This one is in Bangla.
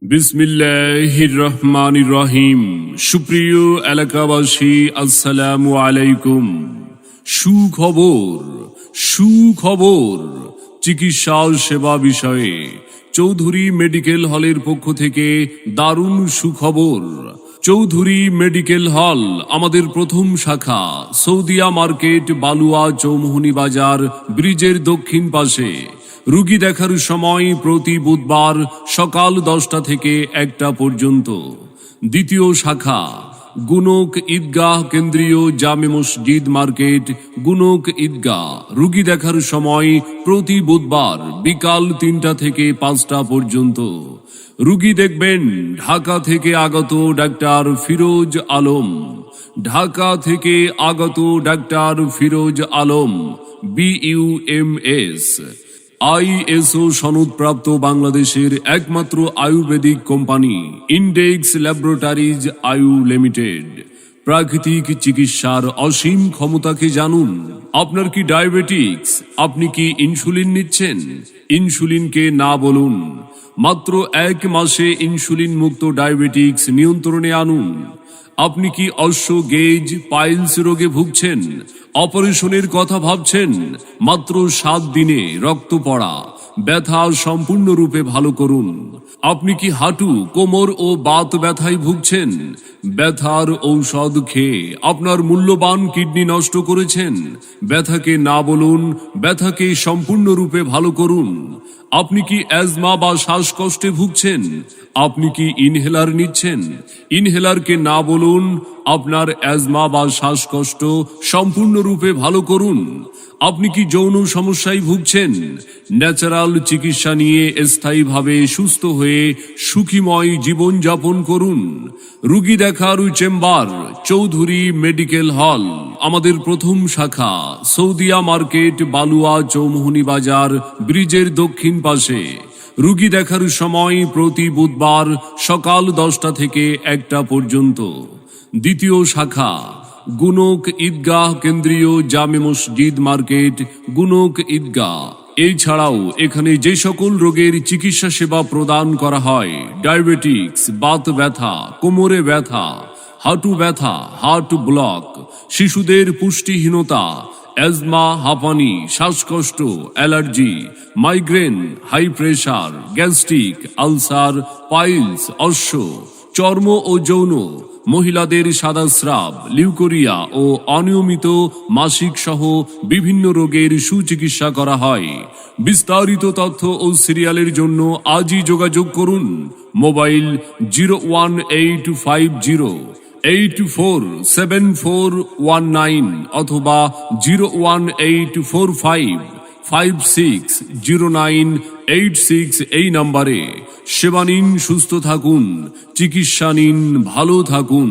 বিসমিল্লাহির রহমানির রহিম। সুপ্রিয় এলাকাবাসী, আসসালামু আলাইকুম। সুখবর চিকিৎসা সেবা বিষয়ে চৌধুরী মেডিকেল হলের পক্ষ থেকে দারুণ সুখবর। চৌধুরী মেডিকেল হল আমাদের প্রথম শাখা, সৌদিয়া মার্কেট, বালুয়া চৌমুহনী বাজার, ব্রিজের দক্ষিণ পাশে। রোগী দেখার সময় প্রতি বুধবার সকাল 10টা থেকে 1টা পর্যন্ত। দ্বিতীয় শাখা, গুনক ঈদগাহ কেন্দ্রীয় জামে মসজিদ মার্কেট, গুনক ঈদগাহ। রোগী দেখার সময় প্রতি বুধবার বিকাল 3টা থেকে 5টা পর্যন্ত। রোগী দেখবেন ঢাকা থেকে আগত ডাক্তার ফিরোজ আলম। ঢাকা থেকে আগত doctor Firoz Alam, BUMS, ISO সনদপ্রাপ্ত বাংলাদেশের একমাত্র আয়ুর্বেদিক কোম্পানি ইন্ডেক্স ল্যাবরেটরিজ আয়ু লিমিটেড। প্রাকৃতিক চিকিৎসার অসীম ক্ষমতাকে জানুন। আপনার কি ডায়াবেটিক্স? আপনি কি ইনসুলিন নিচ্ছেন? ইনসুলিনকে না বলুন। মাত্র 1 মাসে ইনসুলিন মুক্ত ডায়াবেটিক্স নিয়ন্ত্রণে আনুন। আপনি কি অশ্ব গেজ, পাইলস রোগে ভুগছেন? অপারেশনের কথা ভাবছেন? মাত্র 7 দিনে রক্ত পড়া, ব্যথা সম্পূর্ণরূপে ভালো করুন। আপনি কি হাঁটু, কোমর ও বাত ব্যথায় ভুগছেন? ব্যথার ঔষধ খেয়ে আপনার মূল্যবান কিডনি নষ্ট করেছেন? ব্যথাকে না বলুন, ব্যথাকে সম্পূর্ণরূপে ভালো করুন। আপনি কি অ্যাজমা বা শ্বাসকষ্টে ভুগছেন? আপনি কি ইনহেলার নিচ্ছেন? ইনহেলারকে না বলুন, আপনার অ্যাজমা বা শ্বাসকষ্ট সম্পূর্ণরূপে ভালো করুন। আপনি কি যৌন সমস্যায় ভুগছেন? ন্যাচারাল চিকিৎসা নিয়ে স্থায়ীভাবে সুস্থ হয়ে সুখীময় জীবন যাপন করুন। রোগী দেখার চেম্বার, চৌধুরী মেডিকেল হল আমাদের প্রথম শাখা, সৌদিয়া মার্কেট, বালুয়া চৌমুহনী বাজার, ব্রিজের দক্ষিণ পাশে। রোগী দেখার সময় প্রতি বুধবার সকাল 10টা থেকে 1টা পর্যন্ত। দ্বিতীয় শাখা, গুনক ঈদগাহ কেন্দ্রীয় জামে মসজিদ মার্কেট, গুনক ঈদগাহ। এছাড়াও এখানে যে সকল রোগের চিকিৎসা সেবা প্রদান করা হয়, ডায়াবেটিক্স, বাত ব্যথা, কোমরে ব্যথা, হাঁটু ব্যথা, হার্ট ব্লক, শিশুদের পুষ্টিহীনতা, অ্যাজমা, হাঁপানি, শ্বাসকষ্ট, allergy, migraine, high pressure, gastric, ulcer, piles, অশ্ব, চর্ম ও যৌন, মহিলাদের সাদা স্রাব, লিউকোরিয়া ও অনিয়মিত মাসিক সহ বিভিন্ন রোগের সুচিকিৎসা করা হয়। বিস্তারিত তথ্য ও সিরিয়ালের জন্য আজই যোগাযোগ করুন। মোবাইল 01850847419 অথবা 01845560986 এই নম্বরে সেবা নিন, সুস্থ থাকুন, চিকিৎসা নিন, ভালো থাকুন।